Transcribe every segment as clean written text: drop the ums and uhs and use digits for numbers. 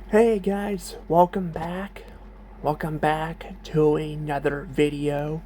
Hey guys, welcome back. Welcome back to another video.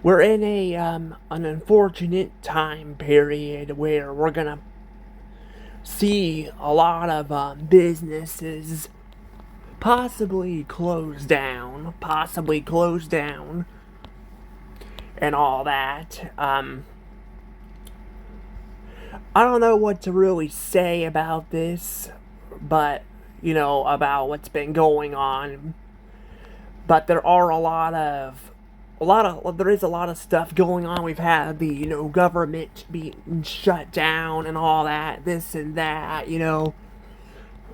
We're in an unfortunate time period where we're gonna see a lot of businesses possibly close down, and all that. I don't know what to really say about this, but about what's been going on. But there are there is a lot of stuff going on. We've had the government being shut down and all that, this and that.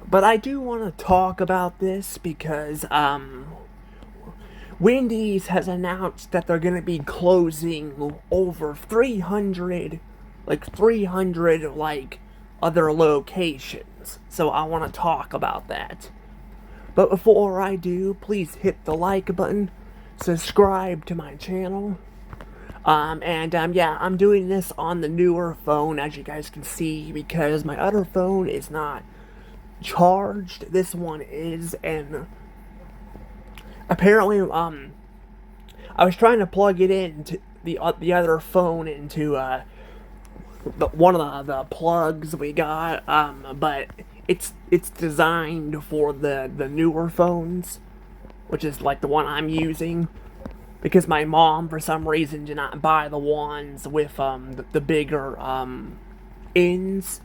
But I do want to talk about this because Wendy's has announced that they're going to be closing over 300 other locations. So I want to talk about that. But before I do, please hit the like button, subscribe to my channel. Yeah, I'm doing this on the newer phone, as you guys can see, because my other phone is not charged. This one is, and apparently, I was trying to plug it into the other phone into one of the plugs we got, but it's designed for the newer phones, which is like the one I'm using, because my mom for some reason did not buy the ones with the bigger ends.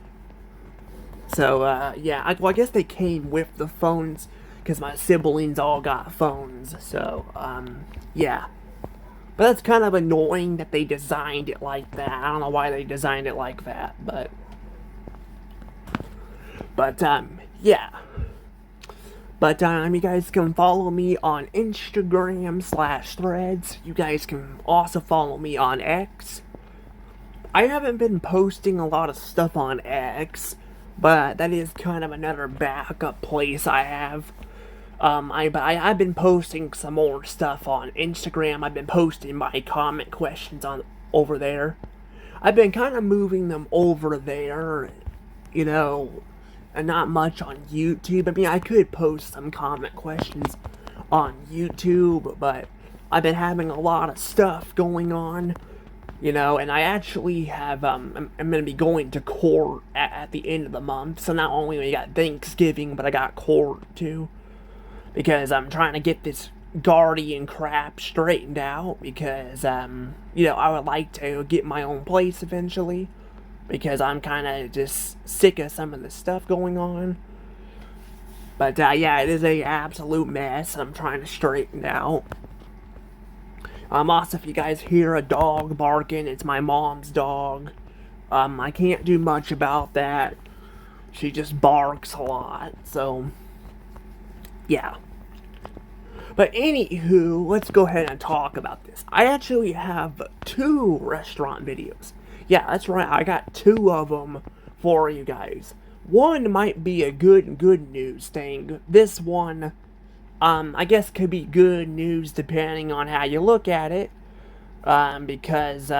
So yeah, I guess they came with the phones because my siblings all got phones. So yeah. But that's kind of annoying that they designed it like that. I don't know why they designed it like that, but yeah. But you guys can follow me on Instagram/Threads. You guys can also follow me on X. I haven't been posting a lot of stuff on X, but that is kind of another backup place I have. I've been posting some more stuff on Instagram. I've been posting my comment questions on over there. I've been kind of moving them over there, and not much on YouTube. I mean, I could post some comment questions on YouTube, but I've been having a lot of stuff going on, and I actually have, I'm gonna be going to court at the end of the month. So not only we got Thanksgiving, but I got court too, because I'm trying to get this guardian crap straightened out, because I would like to get my own place eventually, because I'm kind of just sick of some of the stuff going on. But yeah, it is a absolute mess I'm trying to straighten out. Also, if you guys hear a dog barking, it's my mom's dog. I can't do much about that. She just barks a lot, so yeah. But anywho, let's go ahead and talk about this. I actually have 2 restaurant videos. Yeah, that's right, I got 2 of them for you guys. One might be a good news thing. This one, I guess could be good news depending on how you look at it. Because,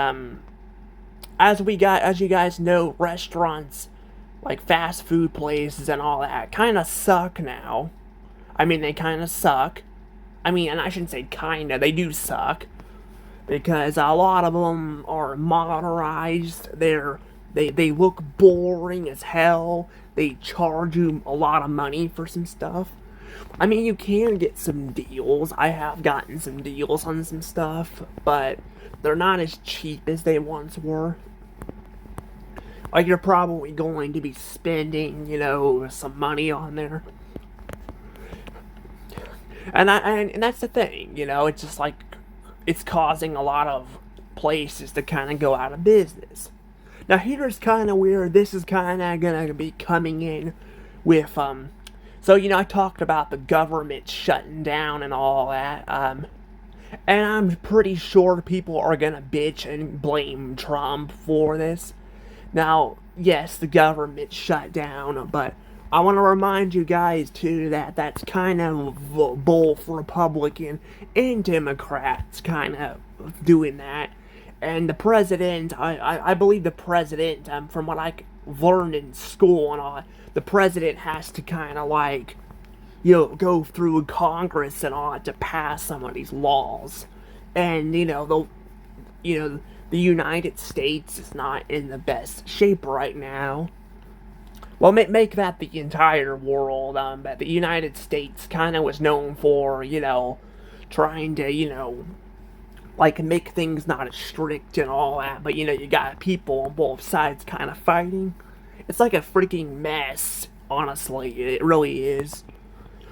as you guys know, restaurants, like fast food places and all that, kind of suck now. I mean, they kind of suck. I mean, and I shouldn't say kinda, they do suck. Because a lot of them are modernized, they look boring as hell, they charge you a lot of money for some stuff. I mean, you can get some deals, I have gotten some deals on some stuff, but they're not as cheap as they once were. Like, you're probably going to be spending, some money on there. And that's the thing, it's just like, it's causing a lot of places to kind of go out of business. Now, here's kind of where this is kind of gonna be coming in with, so, I talked about the government shutting down and all that, and I'm pretty sure people are gonna bitch and blame Trump for this. Now, yes, the government shut down, but I want to remind you guys, too, that that's kind of both Republican and Democrats kind of doing that. And the president, I believe the president, from what learned in school and all. The president has to kind of like, go through Congress and all to pass some of these laws. And, the United States is not in the best shape right now. Well, make that the entire world, but the United States kind of was known for, trying to, like make things not as strict and all that, but you got people on both sides kind of fighting. It's like a freaking mess, honestly, it really is.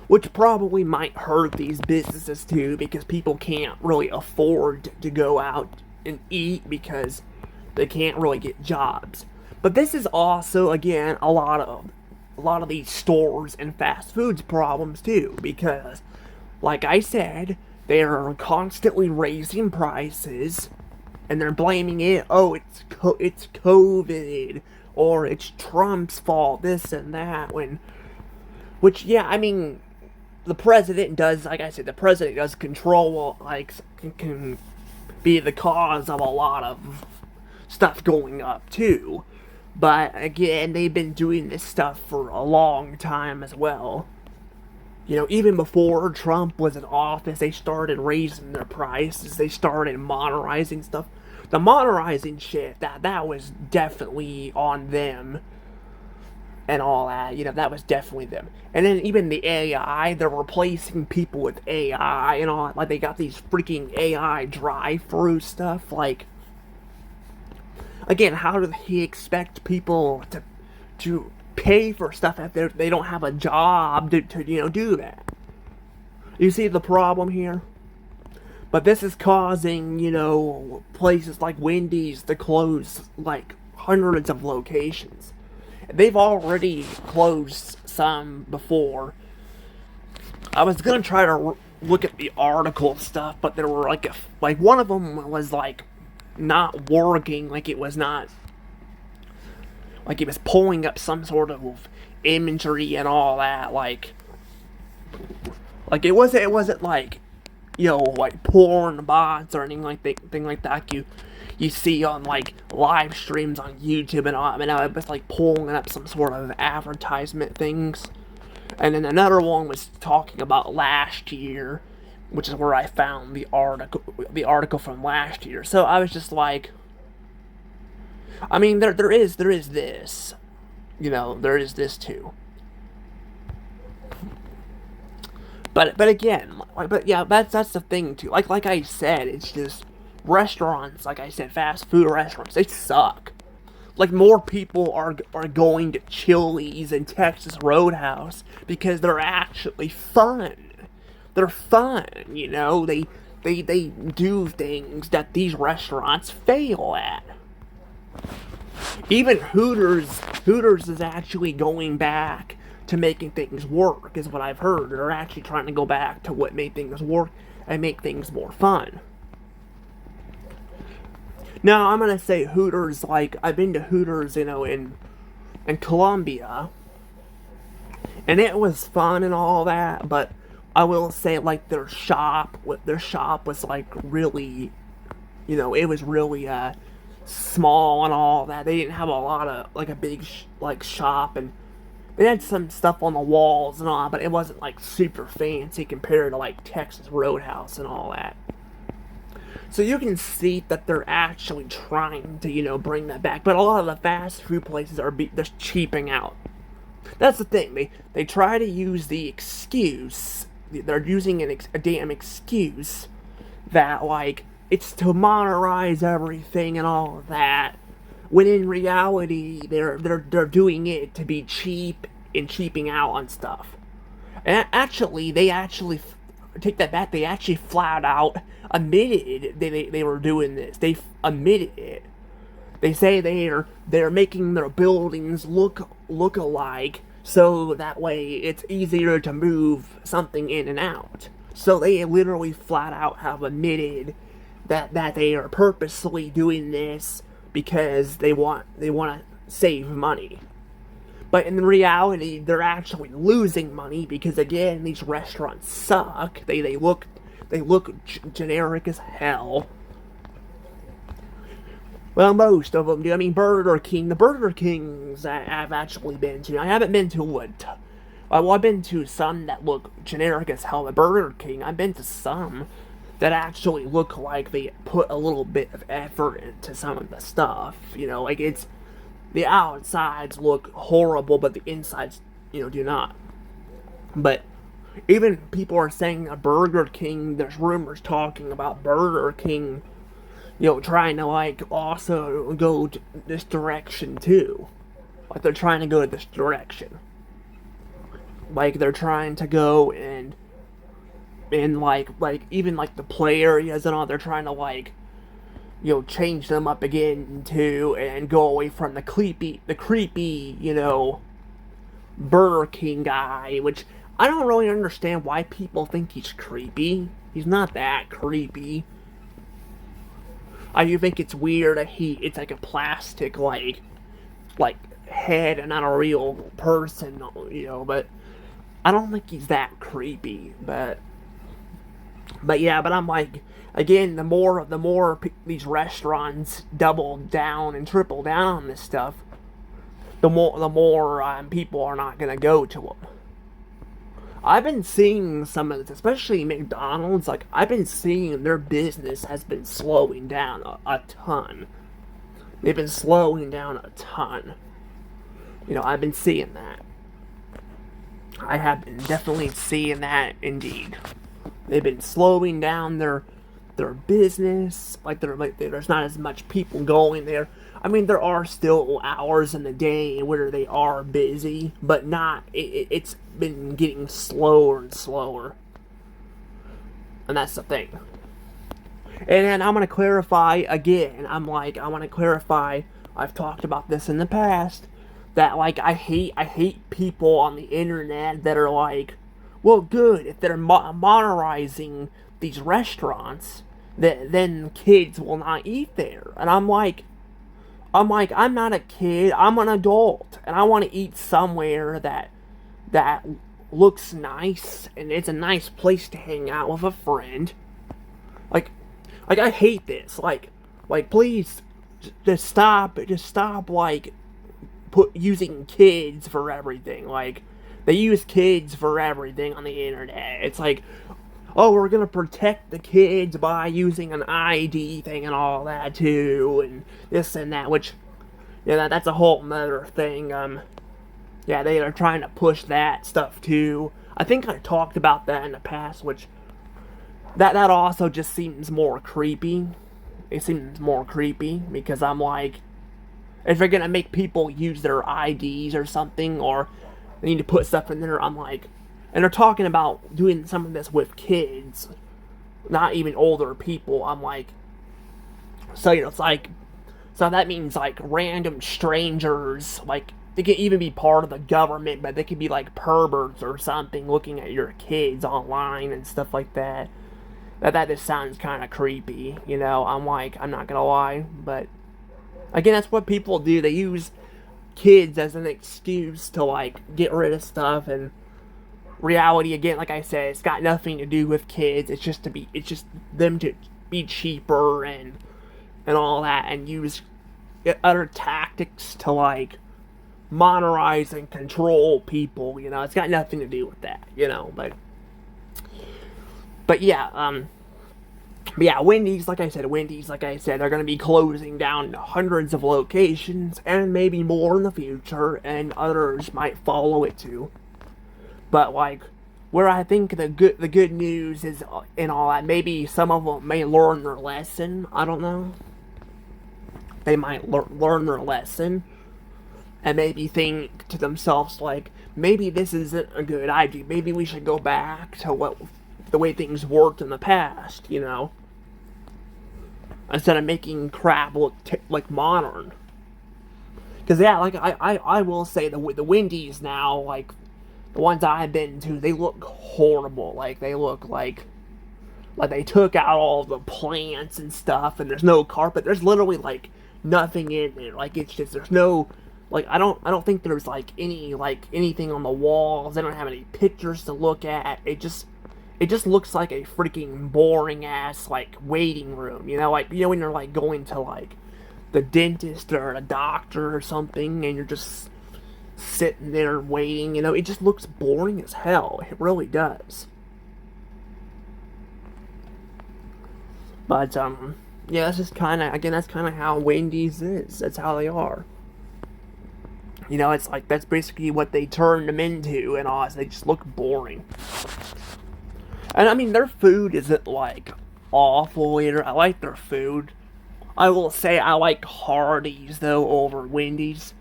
Which probably might hurt these businesses too, because people can't really afford to go out and eat because they can't really get jobs. But this is also, again, a lot of these stores and fast foods problems too, because, like I said, they're constantly raising prices, and they're blaming it. Oh, it's COVID, or it's Trump's fault, this and that. Which, yeah, I mean, the president does, like I said, the president does control, like, can be the cause of a lot of stuff going up too. But again, they've been doing this stuff for a long time as well. Even before Trump was in office, they started raising their prices. They started modernizing stuff. The modernizing shit, that was definitely on them. And all that, that was definitely them. And then even the AI, they're replacing people with AI and all that. Like, they got these freaking AI drive-through stuff. Like, again, how do he expect people to pay for stuff if they don't have a job to do that? You see the problem here? But this is causing, places like Wendy's to close, like, hundreds of locations. They've already closed some before. I was gonna try to look at the article stuff, but there were like one of them was like not working, like it was pulling up some sort of imagery and all that, like it wasn't like like porn bots or anything like that. You see on like live streams on YouTube and all. I mean, it was like pulling up some sort of advertisement things. And then another one was talking about last year, which is where I found the article from last year. So I was just like, I mean, there is this, there is this too. But again, that's the thing too. Like I said, it's just restaurants. Like I said, fast food restaurants, they suck. Like, more people are going to Chili's and Texas Roadhouse because they're actually fun. They're fun, They do things that these restaurants fail at. Even Hooters is actually going back to making things work, is what I've heard. They're actually trying to go back to what made things work and make things more fun. Now, I'm gonna say Hooters, like, I've been to Hooters, in Colombia, and it was fun and all that, but I will say, like, their shop was, like, really, it was really, small and all that. They didn't have a lot of, like, a big, shop, and they had some stuff on the walls and all, but it wasn't, like, super fancy compared to, like, Texas Roadhouse and all that. So you can see that they're actually trying to, bring that back. But a lot of the fast food places they're cheaping out. That's the thing. They try to use the excuse. They're using a damn excuse that, like, it's to modernize everything and all of that. When in reality, they're doing it to be cheap and cheaping out on stuff. And they actually take that back. They actually flat out admitted they were doing this. They admitted it. They say they're making their buildings look alike, so that way it's easier to move something in and out. So they literally flat out have admitted that they are purposely doing this because they want to save money. But in reality, they're actually losing money because, again, these restaurants suck. They look generic as hell. Well, most of them do. I mean, Burger King, the Burger Kings I've actually been to. I haven't been to well, I've been to some that look generic as hell. The Burger King, I've been to some that actually look like they put a little bit of effort into some of the stuff. Like the outsides look horrible, but the insides, do not. But even people are saying a Burger King, there's rumors talking about Burger King, trying to like also go this direction too. Like they're trying to go this direction. Like they're trying to go and like even like the play areas and all, they're trying to like change them up again too and go away from the creepy, Burger King guy, which I don't really understand why people think he's creepy. He's not that creepy. I do think it's weird that it's like a plastic like head and not a real person, but I don't think he's that creepy. But yeah, but I'm like, again, the more these restaurants double down and triple down on this stuff, the more people are not gonna go to them. I've been seeing some of this, especially McDonald's. Like I've been seeing their business has been slowing down a ton. They've been slowing down a ton. I've been seeing that. I have been definitely seeing that indeed. They've been slowing down their business. There's not as much people going there. I mean, there are still hours in the day where they are busy, but not. It's been getting slower and slower, and that's the thing. And then I'm gonna clarify again. I want to clarify. I've talked about this in the past. That like I hate people on the internet that are like, well, good if they're modernizing these restaurants, then kids will not eat there. And I'm not a kid. I'm an adult, and I want to eat somewhere that looks nice and it's a nice place to hang out with a friend. Like, I hate this. Please, just stop. Just stop. Using kids for everything. Like, they use kids for everything on the internet. It's like, oh, we're gonna protect the kids by using an ID thing and all that too, and this and that. Which, that's a whole nother thing. Yeah, they are trying to push that stuff too. I think I talked about that in the past, which that also just seems more creepy. It seems more creepy because I'm like, if they're gonna make people use their IDs or something, or they need to put stuff in there, I'm like, and they're talking about doing some of this with kids, not even older people. I'm like, so it's like, so that means like random strangers, like they could even be part of the government, but they could be like perverts or something looking at your kids online and stuff like that. That just sounds kind of creepy, I'm like, I'm not gonna lie, but again, that's what people do. They use kids as an excuse to like get rid of stuff, and reality, again, like I said, it's got nothing to do with kids. It's just them to be cheaper and all that, and use other tactics to like monetize and control people. It's got nothing to do with that. But yeah, Wendy's, like I said, they're going to be closing down hundreds of locations, and maybe more in the future, and others might follow it too. But like, where I think the good news is in all that, maybe some of them may learn their lesson. I don't know. They might learn their lesson, and maybe think to themselves like, maybe this isn't a good idea. Maybe we should go back to the way things worked in the past. Instead of making crap look like modern. Because yeah, like I will say the Wendy's now, like the ones I've been to, they look horrible. Like they look like they took out all the plants and stuff, and there's no carpet. There's literally like nothing in there. Like it's just, there's no, like I don't think there's like anything on the walls. They don't have any pictures to look at. It just looks like a freaking boring ass like waiting room. When you're like going to like the dentist or a doctor or something, and you're just sitting there waiting. It just looks boring as hell. It really does. But yeah, that's just kind of again, that's kind of how Wendy's is. That's how they are. It's like that's basically what they turned them into, and all. They just look boring. And I mean, their food isn't like awful either. I like their food. I will say I like Hardee's though over Wendy's.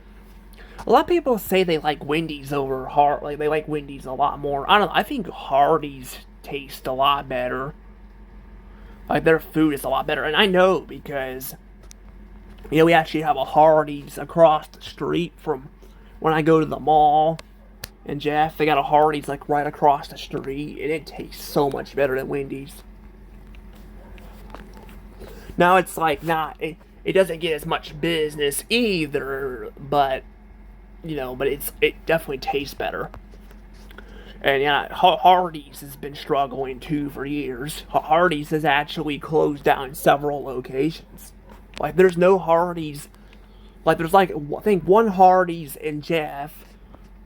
A lot of people say they like Wendy's over like they like Wendy's a lot more. I don't know. I think Hardee's taste a lot better. Like their food is a lot better, and I know because we actually have a Hardee's across the street from when I go to the mall. And Jeff, they got a Hardee's like right across the street, and it tastes so much better than Wendy's. Now it's like not it doesn't get as much business either, but but it definitely tastes better. And yeah, Hardee's has been struggling too for years. Hardee's has actually closed down several locations. Like there's no Hardee's. Like there's like I think one Hardee's in Jeff.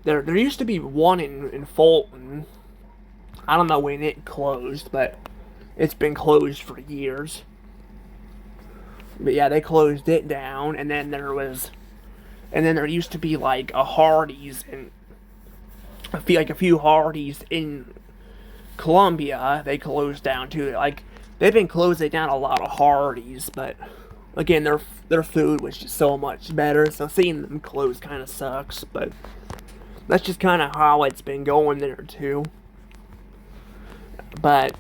There used to be one in Fulton. I don't know when it closed, but it's been closed for years. But yeah, they closed it down, and then there used to be like a Hardee's and I feel like a few Hardee's in Columbia. They closed down too. Like they've been closing down a lot of Hardee's, but again, their food was just so much better. So seeing them close kind of sucks, but that's just kind of how it's been going there too. But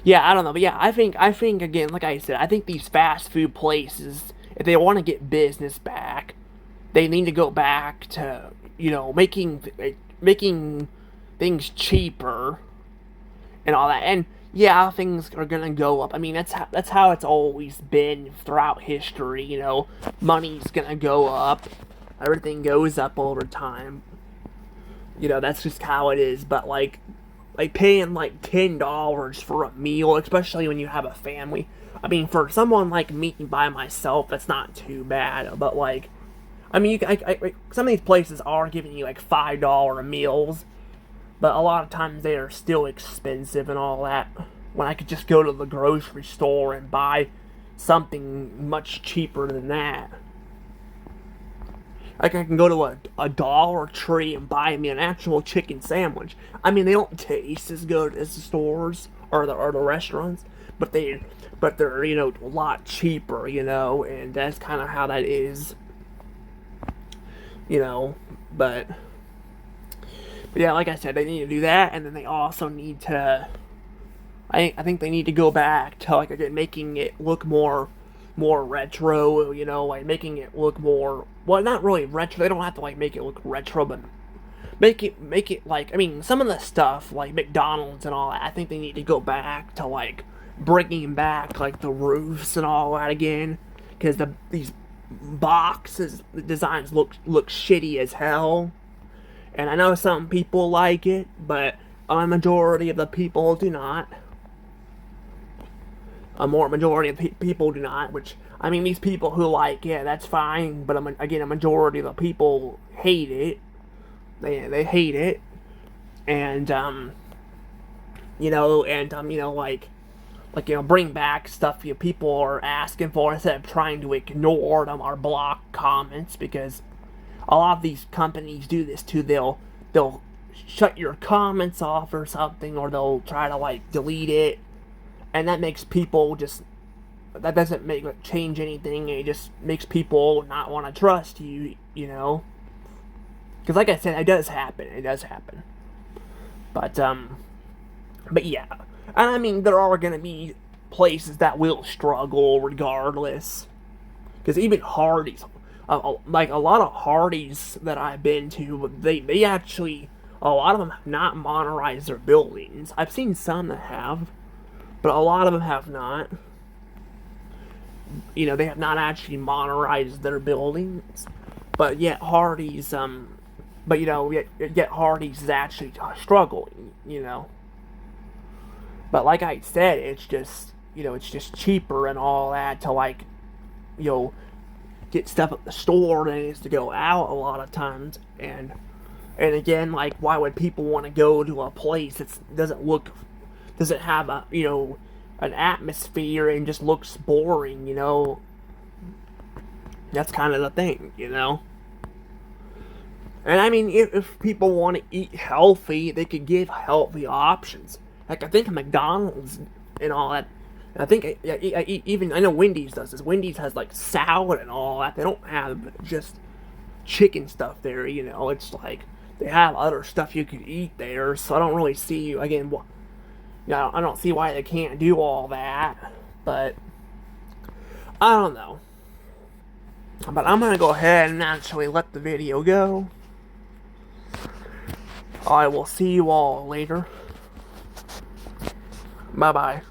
yeah, I don't know. But yeah, I think again, like I said, I think these fast food places, if they want to get business back, they need to go back to making things cheaper and all that. And yeah, things are gonna go up. I mean, that's how it's always been throughout history. Money's gonna go up. Everything goes up over time. That's just how it is. But like paying like $10 for a meal, especially when you have a family. I mean, for someone like me by myself, that's not too bad. But like, I mean, some of these places are giving you like $5 meals, but a lot of times they are still expensive and all that. When I could just go to the grocery store and buy something much cheaper than that. Like I can go to a Dollar Tree and buy me an actual chicken sandwich. I mean, they don't taste as good as the stores or the restaurants, but they're a lot cheaper, and that's kind of how that is. But yeah, like I said, they need to do that, and then they also need to. I think they need to go back to like again making it look more retro, like making it look more, well, not really retro. They don't have to like make it look retro, but make it like, I mean, some of the stuff like McDonald's and all that, I think they need to go back to like bringing back like the roofs and all that again, because these boxes, the designs look shitty as hell. And I know some people like it, but a majority of the people do not. A majority of people do not, which, I mean, these people who like, yeah, that's fine, but again, a majority of the people hate it. They hate it. And, bring back stuff people are asking for instead of trying to ignore them or block comments, because a lot of these companies do this too. They'll shut your comments off or something, or they'll try to like delete it, and that makes people that doesn't change anything. It just makes people not want to trust you, because like I said, it does happen. But yeah, and I mean, there are gonna be places that will struggle regardless, because even Hardee's, like a lot of Hardee's that I've been to, they actually, a lot of them have not modernized their buildings. I've seen some that have, but a lot of them have not. They have not actually modernized their buildings. But yet Hardee's, yet Hardee's is actually struggling, But like I said, it's just, it's just cheaper and all that to like get stuff at the store that needs to go out a lot of times. And again, like, why would people want to go to a place that doesn't have an atmosphere and just looks boring, That's kind of the thing. And I mean, if people want to eat healthy, they could give healthy options. Like, I think McDonald's and all that. I think even I know Wendy's does this. Wendy's has like salad and all that. They don't have just chicken stuff there. It's like they have other stuff you could eat there. So I don't really see again. I don't see why they can't do all that. But I don't know. But I'm gonna go ahead and actually let the video go. I will see you all later. Bye bye.